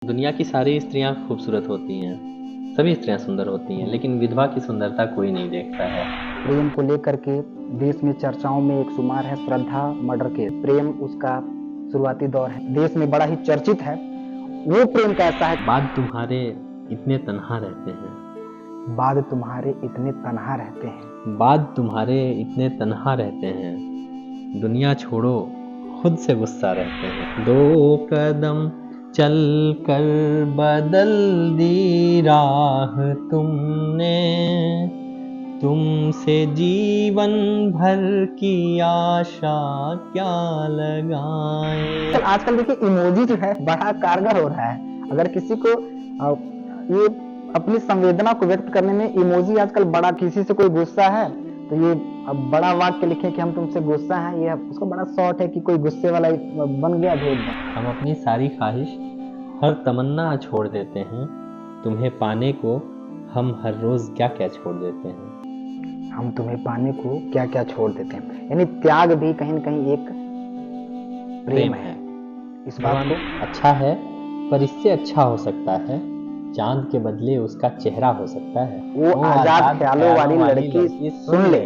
दुनिया की सारी स्त्रियां खूबसूरत होती हैं, सभी स्त्रियां सुंदर होती हैं, लेकिन विधवा की सुंदरता कोई नहीं देखता है। प्रेम को लेकर के देश में चर्चाओं में एक शुमार है श्रद्धा मर्डर केस। प्रेम उसका शुरुआती दौर है, देश में बड़ा ही चर्चित है। वो प्रेम कैसा है? बाद तुम्हारे इतने तन्हा रहते हैं, बाद तुम्हारे इतने तन्हा रहते हैं, बाद तुम्हारे इतने तन्हा रहते हैं, दुनिया छोड़ो खुद से गुस्सा रहते हैं। 2 कदम चल कर बदल दी राह तुमने, तुमसे जीवन भर की आशा क्या लगाएं। आजकल देखिए इमोजी जो है बड़ा कारगर हो रहा है। अगर किसी को ये अपनी संवेदना को व्यक्त करने में इमोजी आजकल बड़ा, किसी से कोई गुस्सा है तो ये अब बड़ा वाक्य लिखे कि हम तुमसे गुस्सा हैं, ये उसको बड़ा शॉर्ट है कि कोई गुस्से वाला बन गया भेद। हम अपनी सारी ख्वाहिश, हर तमन्ना छोड़ देते हैं, तुम्हें पाने को हम हर रोज क्या क्या छोड़ देते हैं। हम तुम्हें पाने को क्या क्या छोड़ देते हैं, यानी त्याग भी कहीं न कहीं एक प्रेम है। इस बात को अच्छा है, पर इससे अच्छा हो सकता है, चांद के बदले उसका चेहरा हो सकता है। वो आजाद ख्यालों वाली लड़की सुन ले,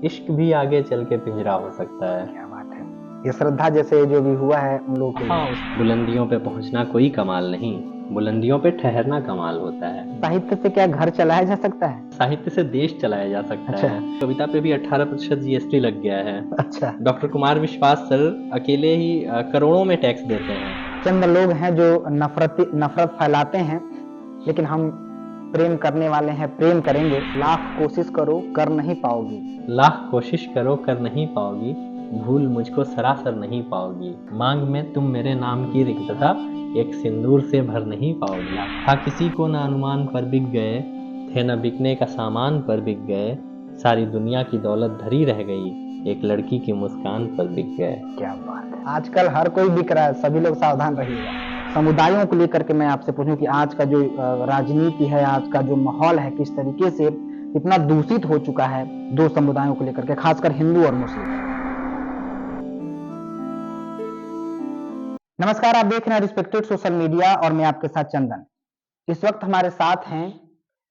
इश्क भी आगे चल के पिंजरा हो सकता है। क्या बात है। ये श्रद्धा जैसे जो भी हुआ है उन लोगों के लिए। हाँ, बुलंदियों पे पहुंचना कोई कमाल नहीं, बुलंदियों पे ठहरना कमाल होता है। साहित्य से क्या घर चलाया जा सकता है? साहित्य से देश चलाया जा सकता अच्छा। है। कविता पे भी 18% जीएसटी लग गया है। अच्छा। डॉक्टर कुमार विश्वास सर अकेले ही करोड़ों में टैक्स देते हैं। चंद लोग हैं जो नफरत फैलाते हैं, लेकिन हम प्रेम करने वाले हैं, प्रेम करेंगे। लाख कोशिश करो कर नहीं पाओगी, लाख कोशिश करो कर नहीं पाओगी, भूल मुझको सरासर नहीं पाओगी। मांग में तुम मेरे नाम की रिक्तता एक सिंदूर से भर नहीं पाओगी। था किसी को न अनुमान पर बिक गए, थे न बिकने का सामान पर बिक गए, सारी दुनिया की दौलत धरी रह गई, एक लड़की की मुस्कान पर बिक गए। क्या बात है। आजकल हर कोई बिक रहा है, सभी लोग सावधान रहिएगा। समुदायों को लेकर के मैं आपसे पूछूं कि आज का जो राजनीति है, आज का जो माहौल है, किस तरीके से इतना दूषित हो चुका है दो समुदायों को लेकर के, खासकर हिंदू और मुस्लिम। नमस्कार, आप देख रहे हैं रिस्पेक्टेड सोशल मीडिया और मैं आपके साथ चंदन। इस वक्त हमारे साथ हैं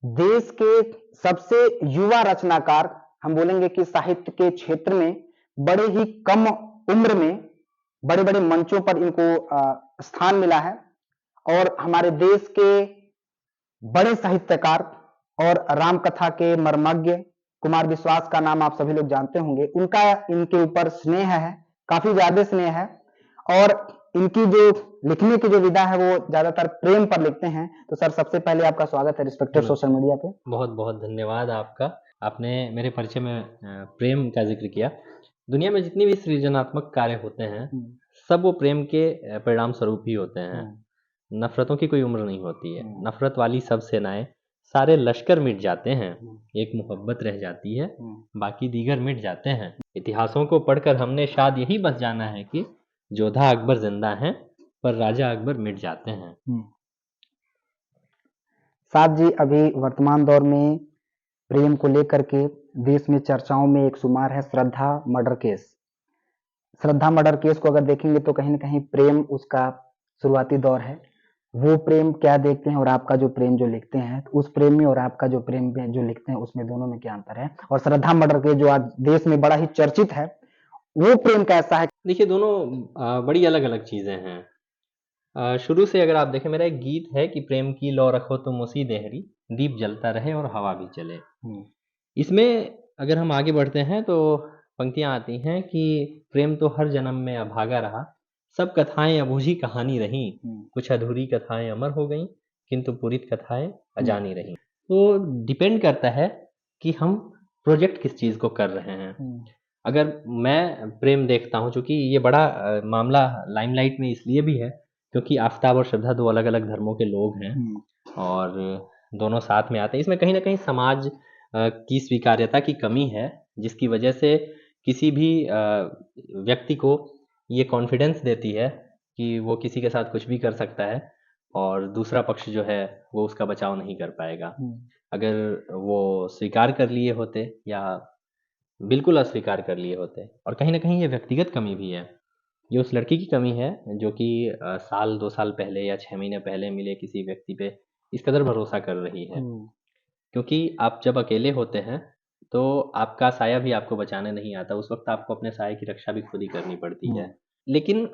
देश के सबसे युवा रचनाकार, हम बोलेंगे कि साहित्य के क्षेत्र में बड़े ही कम उम्र में बड़े बड़े मंचों पर इनको स्थान मिला है, और हमारे देश के बड़े साहित्यकार और राम कथा के मर्मज्ञ कुमार विश्वास का नाम आप सभी लोग जानते होंगे। उनका इनके ऊपर स्नेह है, काफी ज्यादा स्नेह है, और इनकी जो लिखने की जो विधा है वो ज्यादातर प्रेम पर लिखते हैं। तो सर, सबसे पहले आपका स्वागत है रिस्पेक्टेड सोशल मीडिया पे। बहुत बहुत धन्यवाद आपका। आपने मेरे परिचय में प्रेम का जिक्र किया। दुनिया में जितनी भी सृजनात्मक कार्य होते हैं, सब वो प्रेम के परिणाम स्वरूप ही होते हैं। नफरतों की कोई उम्र नहीं होती है। नफरत वाली सब सेनाएं, सारे लश्कर मिट जाते हैं, एक मोहब्बत रह जाती है, बाकी दीगर मिट जाते हैं। इतिहासों को पढ़कर हमने शायद यही बस जाना है कि जोधा अकबर जिंदा हैं, पर राजा अकबर मिट जाते हैं। साहब जी, अभी वर्तमान दौर में प्रेम को लेकर के देश में चर्चाओं में एक शुमार है श्रद्धा मर्डर केस। श्रद्धा मर्डर केस को अगर देखेंगे तो कहीं ना कहीं प्रेम उसका शुरुआती दौर है। वो प्रेम क्या देखते हैं और आपका जो प्रेम जो लिखते हैं, तो उस प्रेम में और आपका जो प्रेम जो लिखते हैं उसमें दोनों में क्या अंतर है? और श्रद्धा मर्डर केस जो आज देश में बड़ा ही चर्चित है, वो प्रेम कैसा है? देखिए, दोनों बड़ी अलग अलग चीजें हैं। शुरू से अगर आप देखें, मेरा एक गीत है कि प्रेम की लौ रखो तुम उसी देहरी, दीप जलता रहे और हवा भी चले। इसमें अगर हम आगे बढ़ते हैं तो पंक्तियां आती हैं कि प्रेम तो हर जन्म में अभागा रहा, सब कथाएं अबूझी कहानी रही, कुछ अधूरी कथाएं अमर हो गईं, किंतु पूरित कथाएं अजानी रही। तो डिपेंड करता है कि हम प्रोजेक्ट किस चीज को कर रहे हैं। अगर मैं प्रेम देखता हूँ, चूंकि ये बड़ा मामला लाइमलाइट में इसलिए भी है क्योंकि आफताब और श्रद्धा दो अलग अलग धर्मों के लोग हैं और दोनों साथ में आते हैं। इसमें कहीं ना कहीं समाज की स्वीकार्यता की कमी है, जिसकी वजह से किसी भी व्यक्ति को ये कॉन्फिडेंस देती है कि वो किसी के साथ कुछ भी कर सकता है और दूसरा पक्ष जो है वो उसका बचाव नहीं कर पाएगा। अगर वो स्वीकार कर लिए होते या बिल्कुल अस्वीकार कर लिए होते, और कहीं ना कहीं ये व्यक्तिगत कमी भी है ये उस लड़की की कमी है जो कि साल 2 साल पहले या 6 महीने पहले मिले किसी व्यक्ति पे इस कदर भरोसा कर रही है। क्योंकि आप जब अकेले होते हैं, तो आपका साया भी आपको बचाने नहीं आता, उस वक़्त आपको अपने साये की रक्षा भी खुद ही करनी पड़ती है। लेकिन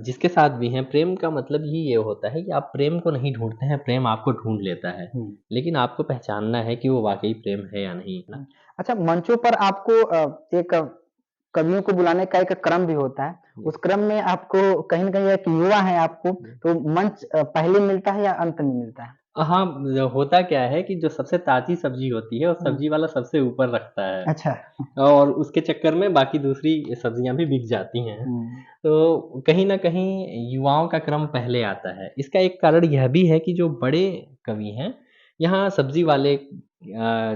जिसके साथ भी हैं, प्रेम का मतलब ही ये होता है कि आप प्रेम को नहीं ढूँढते हैं, प्रेम आपको ढूँढ लेता है। लेकिन आपको पहचानना है कि वो वाक़ई प्रेम है या नहीं, है ना? अच्छा, मंचों पर आपको एक कवियों को बुलाने का एक क्रम भी होता है। उस क्रम में आपको कहीं न कहीं एक युवा हैं आपको, तो मंच पहले मिलता है या अंत में मिलता है? हाँ, होता क्या है कि जो सबसे ताज़ी सब्ज़ी होती है, वो सब्ज़ी वाला सबसे ऊपर रखता है अच्छा। और उसके चक्कर में बाकी दूसरी सब्ज़ियाँ भी बिक जाती हैं। तो कहीं न कहीं युवाओं का क्रम पहले आता है। इसका एक कारण यह भी है कि जो बड़े कवि हैं, यहाँ सब्ज़ी वाले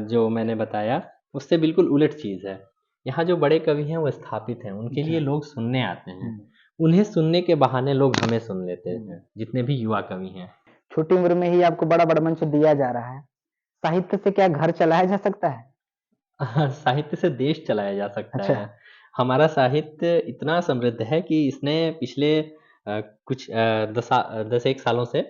जो मैंने बताया, उससे बिल्कुल उलट चीज़ है। यहाँ जो बड़े कवि हैं, वो स्थापित हैं, उनके लिए लोग सुनने आते हैं। उन्हें सुनने के बहाने लोग हमें सुन लेते हैं, जितने भी युवा कवि हैं। छोटी उम्र में ही आपको बड़ा-बड़ा मंच दिया जा रहा है। साहित्य से क्या घर चलाया जा सकता है? साहित्य से देश चलाया जा सकता अच्छा। है। हमारा साहित्य इतना समृद्ध है कि इसने पिछले कुछ 10 एक सालों से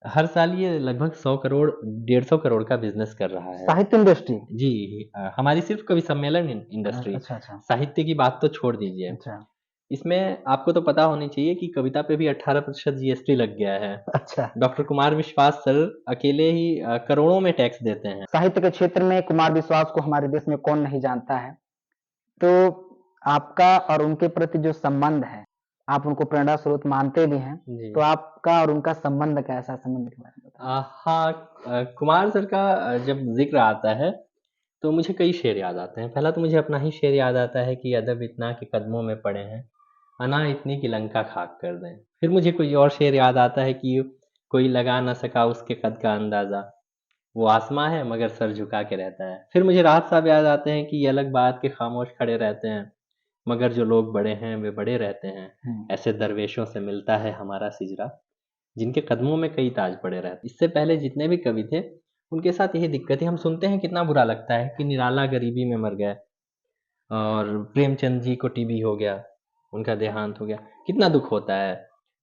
हर साल ये लगभग 100 करोड़, 150 करोड़ का बिज़नेस कर रहा है। साहित्य इंडस्ट्री? जी, हमारी सिर्फ़ कवि सम्मेलन इंडस्ट्री, अच्छा। साहित्य की बात तो छोड़ दीजिए। अच्छा। इसमें आपको तो पता होनी चाहिए कि कविता पे भी 18% जीएसटी लग गया है। अच्छा। डॉक्टर कुमार विश्वास सर अकेले ही करोड़ों में टैक्स देते हैं। साहित्य के क्षेत्र में कुमार विश्वास को हमारे देश में कौन नहीं जानता है। तो आपका और उनके प्रति जो संबंध है, आप उनको प्रेरणा स्रोत मानते भी हैं, जी। तो आपका और उनका संबंध कैसा, संबंध के बारे में बताएँ? हाँ, कुमार सर का जब ज़िक्र आता है, तो मुझे कई शेर याद आते हैं। पहला तो मुझे अपना ही शेर याद आता है कि अदब इतना कि कदमों में पड़े हैं, अना इतनी कि लंका खाक कर दें। फिर मुझे कोई और शेर याद आता है कि कोई लगा न सका उसके कद का अंदाज़ा, वो आसमां है मगर सर झुका के रहता है। फिर मुझे राहत साहब याद आते हैं कि ये अलग बात के खामोश खड़े रहते हैं, मगर जो लोग बड़े हैं वे बड़े रहते हैं। ऐसे दरवेशों से मिलता है हमारा सिजरा, जिनके कदमों में कई ताज पड़े रहते। इससे पहले जितने भी कवि थे, उनके साथ यही दिक्कत है। हम सुनते हैं कितना बुरा लगता है कि निराला गरीबी में मर गए और प्रेमचंद जी को टीबी हो गया, उनका देहांत हो गया। कितना दुःख होता है।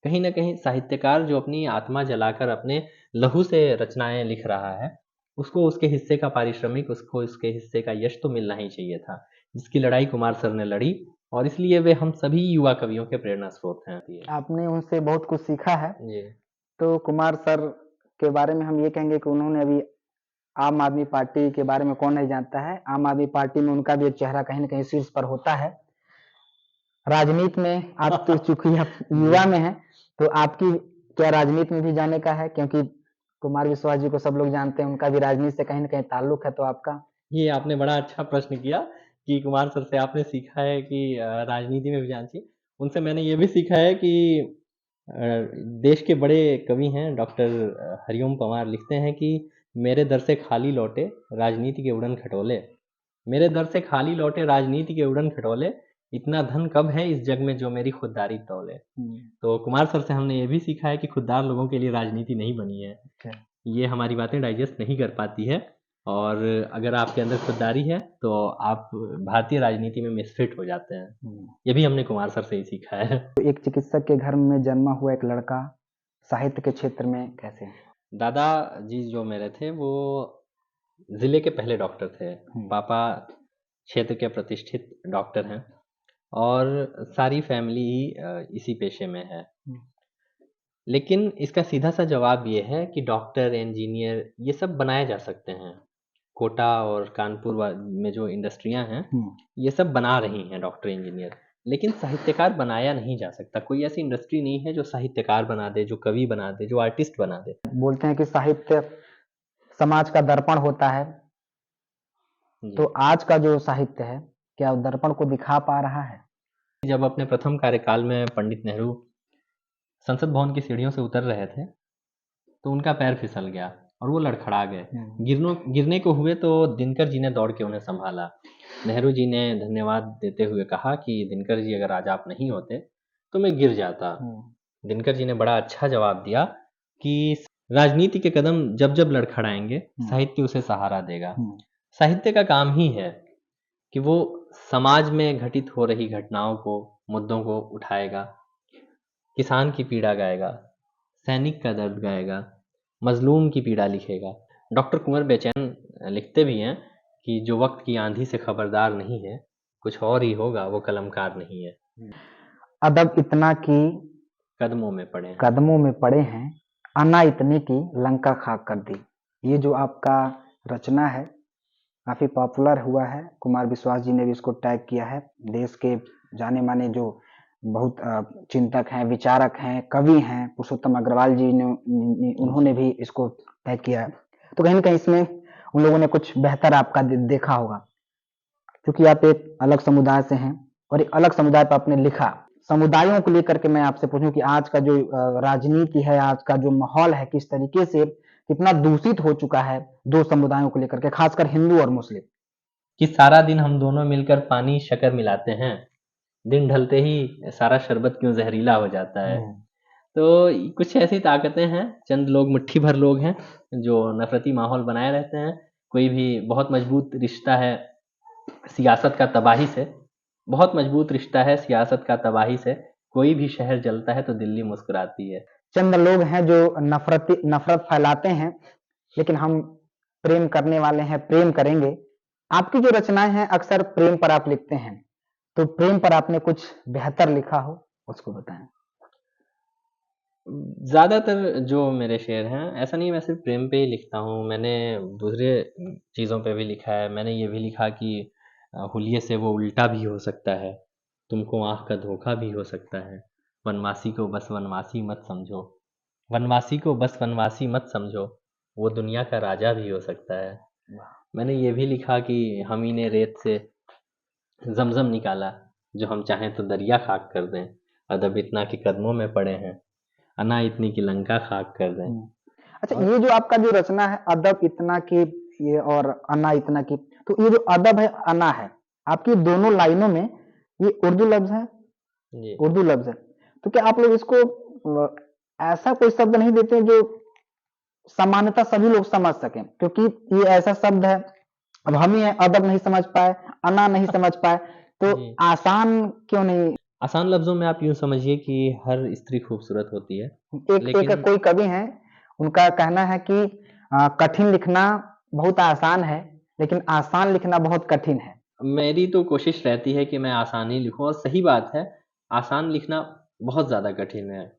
कहीं न कहीं साहित्यकार जो अपनी आत्मा जलाकर अपने लहू से रचनाएँ लिख रहा है, उसको उसके हिस्से का पारिश्रमिक, उसको उसके हिस्से का यश तो मिलना ही चाहिए था। जिसकी लड़ाई कुमार सर ने लड़ी और इसलिए वे हम सभी युवा कवियों के प्रेरणा स्रोत हैं। आपने उनसे बहुत कुछ सीखा है। जी। तो कुमार सर के बारे में हम ये कहेंगे कि उन्होंने अभी आम आदमी पार्टी के बारे में कौन नहीं जानता है। आम आदमी पार्टी में उनका भी एक चेहरा कहीं न कहीं शीर्ष पर होता है। राजनीति में आप तो चूँकि आप युवा में हैं, तो आपकी क्या राजनीति में भी जाने का है? क्योंकि कुमार विश्वास जी को सब लोग जानते हैं, उनका भी राजनीति से कहीं न कहीं ताल्लुक है, तो आपका? ये आपने बड़ा अच्छा प्रश्न किया कि कुमार सर से आपने सीखा है कि राजनीति में भी जाना चाहिए। उनसे मैंने ये भी सीखा है कि अ, देश के बड़े कवि हैं डॉक्टर हरिओम पंवार लिखते हैं कि मेरे दर से खाली लौटे राजनीति के उड़न खटोले, मेरे दर से खाली लौटे राजनीति के उड़न खटोले, इतना धन कब है इस जग में जो मेरी खुददारी तौले। तो कुमार सर से हमने ये भी सीखा है कि खुददार लोगों के लिए राजनीति नहीं बनी है। ये हमारी बातें डाइजेस्ट नहीं कर पाती है और अगर आपके अंदर खुददारी है तो आप भारतीय राजनीति में मिसफिट हो जाते हैं। ये भी हमने कुमार सर से ही सीखा है। एक चिकित्सक के घर में जन्मा हुआ एक लड़का साहित्य के क्षेत्र में कैसे? दादा जी जो मेरे थे वो ज़िले के पहले डॉक्टर थे। पापा क्षेत्र के प्रतिष्ठित डॉक्टर हैं और सारी फैमिली इसी पेशे में है। लेकिन इसका सीधा-सा जवाब ये है कि डॉक्टर, इंजीनियर ये सब बनाए जा सकते हैं। कोटा और कानपुर में जो इंडस्ट्रियाँ हैं, ये सब बना रही हैं डॉक्टर, इंजीनियर। लेकिन साहित्यकार बनाया नहीं जा सकता। कोई ऐसी इंडस्ट्री नहीं है जो साहित्यकार बना दे, जो कवि बना दे, जो आर्टिस्ट बना दे। बोलते हैं कि साहित्य समाज का दर्पण होता है। तो आज का जो साहित्य है, क्या दर्पण को दिखा पा रहा है? जब अपने प्रथम कार्यकाल में पंडित नेहरू संसद भवन की सीढ़ियों से उतर रहे थे, तो उनका पैर फिसल गया और वो लड़खड़ा गए। गिरने को हुए तो दिनकर जी ने दौड़ के उन्हें संभाला। नेहरू जी ने धन्यवाद देते हुए कहा कि दिनकर जी अगर आज आप नहीं होते तो मैं गिर जाता। दिनकर जी ने बड़ा अच्छा जवाब दिया कि राजनीति के कदम जब जब लड़खड़ाएंगे साहित्य उसे सहारा देगा। साहित्य का काम ही है कि वो समाज में घटित हो रही घटनाओं को मुद्दों को उठाएगा, किसान की पीड़ा गाएगा, सैनिक का दर्द गाएगा, मजलूम की पीड़ा लिखेगा। डॉक्टर कुंवर बेचैन लिखते भी हैं कि जो वक्त की आंधी से खबरदार नहीं है, कुछ और ही होगा, वो कलमकार नहीं है। अदब इतना की कदमों में पड़े हैं, कदमों में पड़े हैं, अन्ना इतने की लंका खाक कर दी। ये जो आपका रचना है काफी पॉपुलर हुआ है, कुमार विश्वास जी ने भी इसको टैग किया है। देश के जाने माने जो बहुत चिंतक हैं, विचारक हैं, कवि हैं, पुरुषोत्तम अग्रवाल जी ने उन्होंने भी इसको टैग किया है। तो कहीं ना कहीं इसमें उन लोगों ने कुछ बेहतर आपका देखा होगा, क्योंकि आप एक अलग समुदाय से हैं और एक अलग समुदाय पर आपने लिखा। समुदायों को लेकर के मैं आपसे पूछूं कि आज का जो राजनीति है, आज का जो माहौल है, किस तरीके से कितना दूषित हो चुका है दो समुदायों को लेकर के, खासकर हिंदू और मुस्लिम। कि सारा दिन हम दोनों मिलकर पानी शक्कर मिलाते हैं, दिन ढलते ही सारा शरबत क्यों जहरीला हो जाता है। तो कुछ ऐसी ताकतें हैं, चंद लोग, मुट्ठी भर लोग हैं जो नफरती माहौल बनाए रहते हैं। कोई भी बहुत मजबूत रिश्ता है सियासत का तबाही से, बहुत मजबूत रिश्ता है सियासत का तबाही से। कोई भी शहर जलता है तो दिल्ली मुस्कुराती है। चंद लोग हैं जो नफरत फैलाते हैं, लेकिन हम प्रेम करने वाले हैं, प्रेम करेंगे। आपकी जो रचनाएं हैं अक्सर प्रेम पर आप लिखते हैं, तो प्रेम पर आपने कुछ बेहतर लिखा हो उसको बताएं। ज़्यादातर जो मेरे शेर हैं, ऐसा नहीं मैं सिर्फ प्रेम पे ही लिखता हूँ, मैंने दूसरे चीज़ों पे भी लिखा है। मैंने ये भी लिखा कि हुलिये से वो उल्टा भी हो सकता है, तुमको आँख का धोखा भी हो सकता है, वनवासी को बस वनवासी मत समझो, वनवासी को बस वनवासी मत समझो, वो दुनिया का राजा भी हो सकता है। मैंने ये भी लिखा कि हम ही ने रेत से जमजम निकाला, जो हम चाहें तो दरिया खाक कर दें, अदब इतना के कदमों में पड़े हैं, अना इतनी की लंका खाक कर दें। अच्छा, ये जो आपका जो रचना है अदब इतना की, ये और अना इतना की, तो ये जो अदब है, अना है, आपकी दोनों लाइनों में ये उर्दू लफ्ज है, उर्दू लफ्ज है। तो क्या आप लोग इसको ऐसा कोई शब्द नहीं देते जो सामान्यतः सभी लोग समझ सकें? क्योंकि ये ऐसा शब्द है, अब हम ही अदब नहीं समझ पाए, अना नहीं समझ पाए, तो आसान क्यों नहीं? आसान लफ्जों में आप यूं समझिए कि हर स्त्री खूबसूरत होती है। एक कोई कवि हैं, उनका कहना है कि कठिन लिखना बहुत आसान है, लेकिन आसान लिखना बहुत कठिन है। मेरी तो कोशिश रहती है कि मैं आसान ही लिखूं, और सही बात है, आसान लिखना बहुत ज़्यादा कठिन है।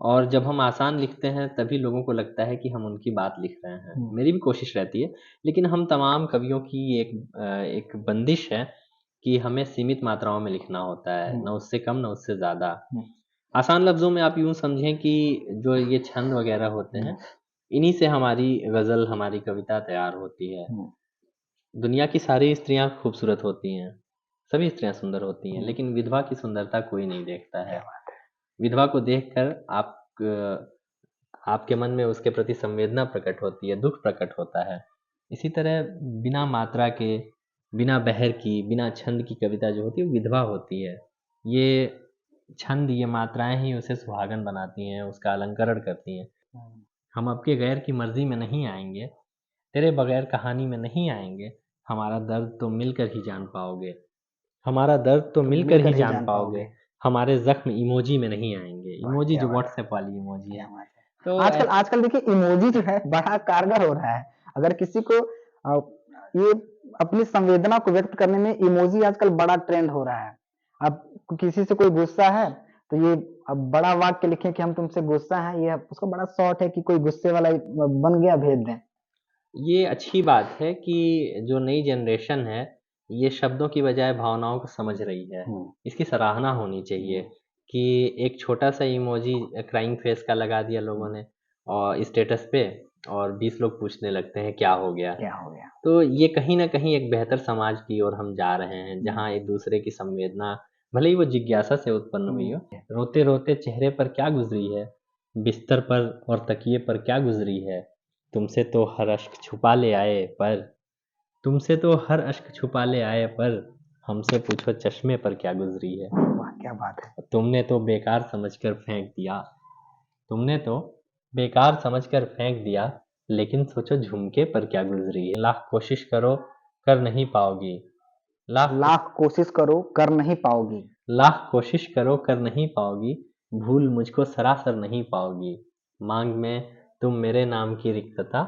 और जब हम आसान लिखते हैं तभी लोगों को लगता है कि हम उनकी बात लिख रहे हैं। मेरी भी कोशिश रहती है, लेकिन हम तमाम कवियों की एक बंदिश है कि हमें सीमित मात्राओं में लिखना होता है, न उससे कम न उससे ज़्यादा। आसान लफ्ज़ों में आप यूँ समझें कि जो ये छंद वगैरह होते हैं, इन्हीं से हमारी गज़ल, हमारी कविता तैयार होती है। दुनिया की सारी स्त्रियाँ खूबसूरत होती हैं, सभी स्त्रियाँ सुंदर होती हैं, लेकिन विधवा की सुंदरता कोई नहीं देखता है। विधवा को देखकर आपके मन में उसके प्रति संवेदना प्रकट होती है, दुख प्रकट होता है। इसी तरह बिना मात्रा के, बिना बहर की, बिना छंद की कविता जो होती है वो विधवा होती है। ये छंद, ये मात्राएं ही उसे सुहागन बनाती हैं, उसका अलंकरण करती हैं। हम आपके गैर की मर्जी में नहीं आएंगे, तेरे बगैर कहानी में नहीं आएंगे, हमारा दर्द तो मिलकर ही जान पाओगे, हमारा दर्द तो मिलकर ही जान पाओगे, हमारे जख्म इमोजी में नहीं आएंगे। इमोजी जो व्हाट्सएप वाली इमोजी है। तो आजकल देखिए इमोजी जो है बड़ा कारगर हो रहा है। अगर किसी को ये अपनी संवेदना को व्यक्त करने में इमोजी आजकल बड़ा ट्रेंड हो रहा है। अब किसी से कोई गुस्सा है तो ये अब बड़ा वाक्य लिखें कि हम तुमसे गुस्सा हैं, ये उसका बड़ा शॉर्ट है कि कोई गुस्से वाला बन गया, भेज दें। ये अच्छी बात है कि जो नई जनरेशन है ये शब्दों की बजाय भावनाओं को समझ रही है। इसकी सराहना होनी चाहिए कि एक छोटा सा इमोजी क्राइंग फेस का लगा दिया लोगों ने और स्टेटस पे, और 20 लोग पूछने लगते हैं क्या हो गया। तो ये कहीं ना कहीं एक बेहतर समाज की ओर हम जा रहे हैं, जहाँ एक दूसरे की संवेदना, भले ही वो जिज्ञासा से उत्पन्न हुई हो। रोते रोते चेहरे पर क्या गुजरी है, बिस्तर पर और तकिए पर क्या गुजरी है, तुमसे तो हर अश्क छुपा ले आए पर, तुमसे तो हर अश्क छुपा ले आए पर, हमसे पूछो चश्मे पर क्या गुजरी है। वाह क्या बात है। तुमने तो बेकार समझकर फेंक दिया, तुमने तो बेकार समझकर फेंक दिया, लेकिन सोचो झुमके पर क्या गुजरी है। लाख कोशिश करो कर नहीं पाओगी, लाख कोशिश करो कर नहीं पाओगी, लाख कोशिश करो कर नहीं पाओगी, भूल मुझको सरासर नहीं पाओगी। मांग में तुम मेरे नाम की रिक्तता,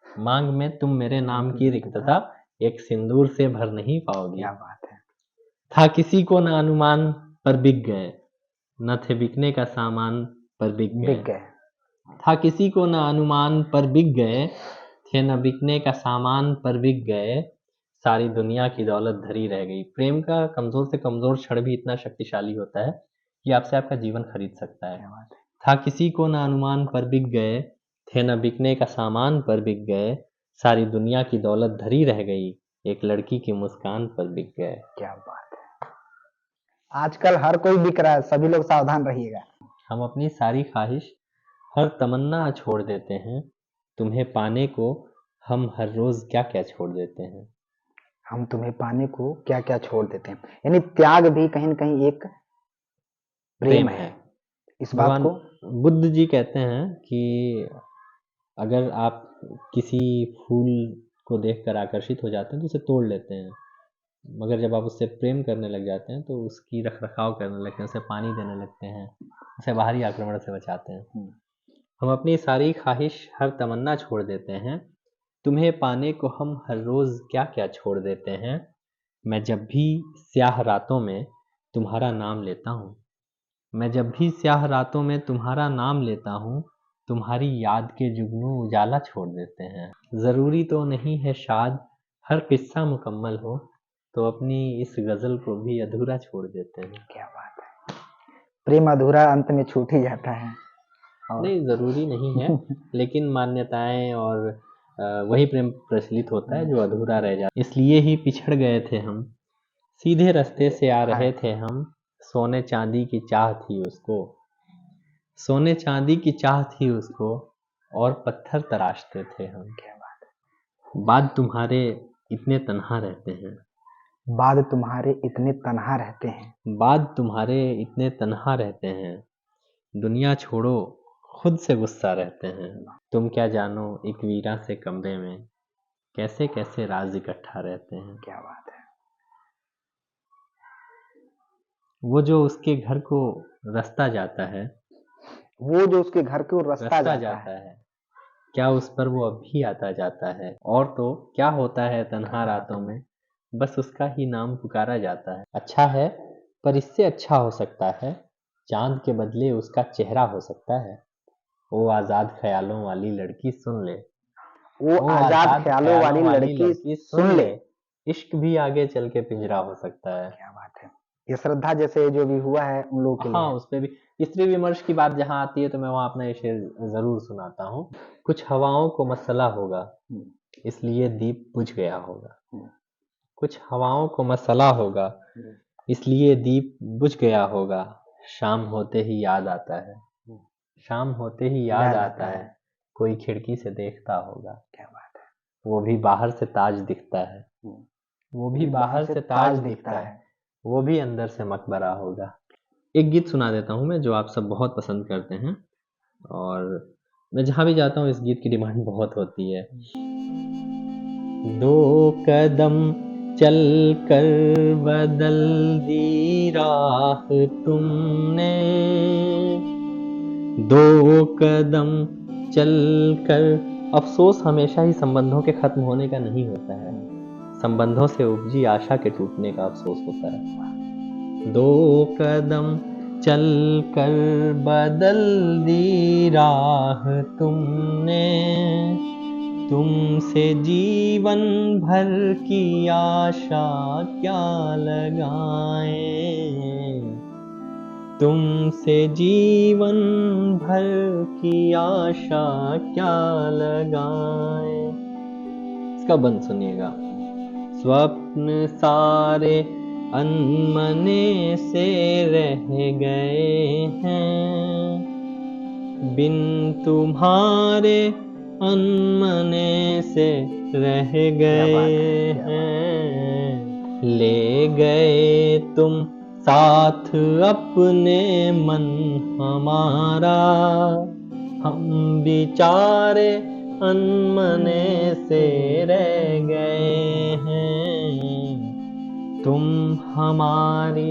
मांग में तुम मेरे नाम की रिक्तता, एक सिंदूर से भर नहीं पाओगी। क्या बात है। था किसी को न अनुमान पर बिक गए, न थे बिकने का सामान पर बिक बिक गए। गए। था किसी को न अनुमान पर बिक गए, थे न बिकने का सामान पर बिक गए, सारी दुनिया की दौलत धरी रह गई। प्रेम का कमजोर से कमजोर क्षण भी इतना शक्तिशाली होता है कि आपसे आपका जीवन खरीद सकता है। था किसी को न अनुमान पर बिक गए, थे न बिकने का सामान पर बिक गए, सारी दुनिया की दौलत धरी रह गई, एक लड़की की मुस्कान पर बिक गए। क्या बात है। आजकल हर कोई बिक रहा है, सभी लोग सावधान रहिएगा। हम अपनी सारी ख्वाहिश हर तमन्ना छोड़ देते हैं, तुम्हें पाने को हम हर रोज क्या क्या छोड़ देते हैं। हम तुम्हें पाने को क्या क्या छोड़ देते हैं, यानी त्याग भी कहीं न कहीं एक प्रेम है। इस बात भगवान को बुद्ध जी कहते हैं कि अगर आप किसी फूल को देखकर आकर्षित हो जाते हैं तो उसे तोड़ लेते हैं, मगर जब आप उससे प्रेम करने लग जाते हैं तो उसकी रख रखाव करने लगते हैं, उसे पानी देने लगते हैं, उसे बाहरी आक्रमण से बचाते हैं। हम अपनी सारी ख्वाहिश हर तमन्ना छोड़ देते हैं, तुम्हें पाने को हम हर रोज क्या क्या छोड़ देते हैं। मैं जब भी स्याह रातों में तुम्हारा नाम लेता हूँ, मैं जब भी स्याह रातों में तुम्हारा नाम लेता हूँ, तुम्हारी याद के जुगनू उजाला छोड़ देते हैं। जरूरी तो नहीं है शाद हर किस्सा मुकम्मल हो, तो अपनी इस गजल को भी अधूरा छोड़ देते हैं। क्या बात है। प्रेम अधूरा अंत में छूट ही जाता है। नहीं, जरूरी नहीं है लेकिन मान्यताएं और वही प्रेम प्रचलित होता है जो अधूरा रह जाता है। इसलिए ही पिछड़ गए थे हम, सीधे रास्ते से आ रहे थे हम, सोने चांदी की चाह थी उसको, सोने चांदी की चाह थी उसको, और पत्थर तराशते थे हम। क्या बात है। बाद तुम्हारे इतने तन्हा रहते हैं, बाद तुम्हारे इतने तन्हा रहते हैं, बाद तुम्हारे इतने तन्हा रहते हैं, दुनिया छोड़ो खुद से गुस्सा रहते हैं। तुम क्या जानो एक वीरा से कमरे में कैसे कैसे राज इकट्ठा रहते हैं। क्या बात है। वो जो उसके घर को रास्ता जाता है, वो जो उसके घर को रास्ता जाता है, क्या उस पर वो अब भी आता जाता है। और तो क्या होता है तन्हा रातों में, बस उसका ही नाम पुकारा जाता है। अच्छा है पर इससे अच्छा हो सकता है, चांद के बदले उसका चेहरा हो सकता है। वो आजाद ख्यालों वाली लड़की सुन ले, वो आजाद ख्यालों वाली लड़की सुन ले, इश्क भी आगे चल के पिंजरा हो सकता है। क्या बात है। ये श्रद्धा जैसे जो भी हुआ है उन लोगों के लिए। हाँ, उस पे भी स्त्री विमर्श की बात जहाँ आती है तो मैं वहाँ अपना ये शेर जरूर सुनाता हूँ। कुछ हवाओं को मसला होगा इसलिए दीप बुझ गया होगा, कुछ हवाओं को मसला होगा इसलिए दीप बुझ गया होगा, शाम होते ही याद आता है, शाम होते ही याद आता है, कोई खिड़की से देखता होगा। क्या बात है। वो भी बाहर से ताज दिखता है, वो भी बाहर से ताज दिखता है, वो भी अंदर से मकबरा होगा। एक गीत सुना देता हूँ मैं जो आप सब बहुत पसंद करते हैं, और मैं जहाँ भी जाता हूँ इस गीत की डिमांड बहुत होती है। दो कदम चल कर बदल दी राह तुमने, दो कदम चल कर। अफसोस हमेशा ही संबंधों के खत्म होने का नहीं होता है, संबंधों से उपजी आशा के टूटने का अफसोस होता है। दो कदम चल कर बदल दी राह तुमने, तुमसे जीवन भर की आशा क्या लगाएं, तुमसे जीवन भर की आशा क्या लगाएं। इसका बंद सुनिएगा। स्वप्न सारे अनमने से रह गए हैं, बिन तुम्हारे अनमने से रह गए हैं। ले गए तुम साथ अपने मन हमारा, हम बेचारे अनमने से रह गए हैं। तुम हमारी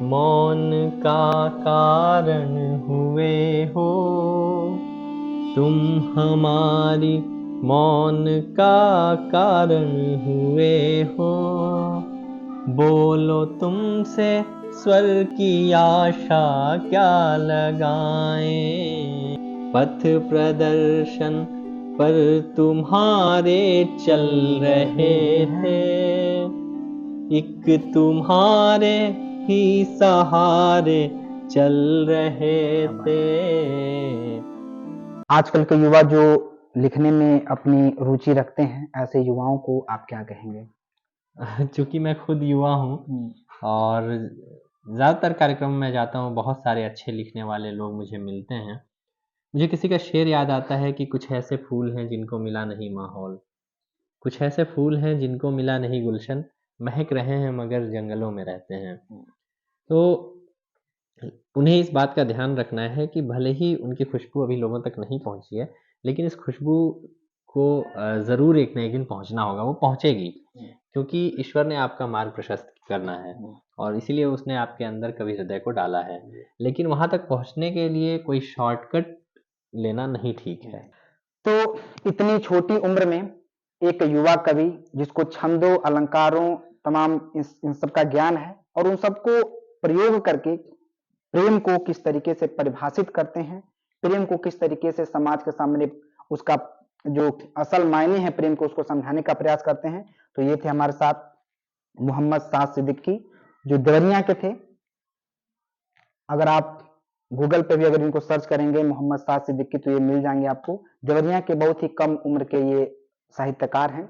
मौन का कारण हुए हो, तुम हमारी मौन का कारण हुए हो। बोलो तुमसे स्वर की आशा क्या लगाएं, पथ प्रदर्शन पर तुम्हारे चल रहे थे, एक तुम्हारे ही सहारे चल रहे थे। आजकल के युवा जो लिखने में अपनी रुचि रखते हैं, ऐसे युवाओं को आप क्या कहेंगे? चूंकि मैं खुद युवा हूँ और ज़्यादातर कार्यक्रम में जाता हूँ, बहुत सारे अच्छे लिखने वाले लोग मुझे मिलते हैं। मुझे किसी का शेर याद आता है कि कुछ ऐसे फूल हैं जिनको मिला नहीं माहौल, कुछ ऐसे फूल हैं जिनको मिला नहीं गुलशन, महक रहे हैं मगर जंगलों में रहते हैं। तो उन्हें इस बात का ध्यान रखना है कि भले ही उनकी खुशबू अभी लोगों तक नहीं पहुंची है, लेकिन इस खुशबू को ज़रूर एक ना एक दिन पहुंचना होगा, वो पहुंचेगी, क्योंकि ईश्वर ने आपका मार्ग प्रशस्त करना है और इसीलिए उसने आपके अंदर कवि हृदय को डाला है। लेकिन वहां तक पहुंचने के लिए कोई शॉर्टकट लेना नहीं ठीक है। तो इतनी छोटी उम्र में एक युवा कवि जिसको छंदों, अलंकारों, तमाम इन सब का ज्ञान है और उन सबको प्रयोग करके प्रेम को किस तरीके से परिभाषित करते हैं, प्रेम को किस तरीके से समाज के सामने उसका जो असल मायने हैं प्रेम को उसको समझाने का प्रयास करते हैं। तो ये थे हमारे साथ मोहम्मद साद सिद्दीकी जो देवरिया के थे। अगर आप गूगल पे भी अगर इनको सर्च करेंगे मोहम्मद साद सिद्दीकी तो ये मिल जाएंगे आपको। देवरिया के बहुत ही कम उम्र के ये साहित्यकार हैं।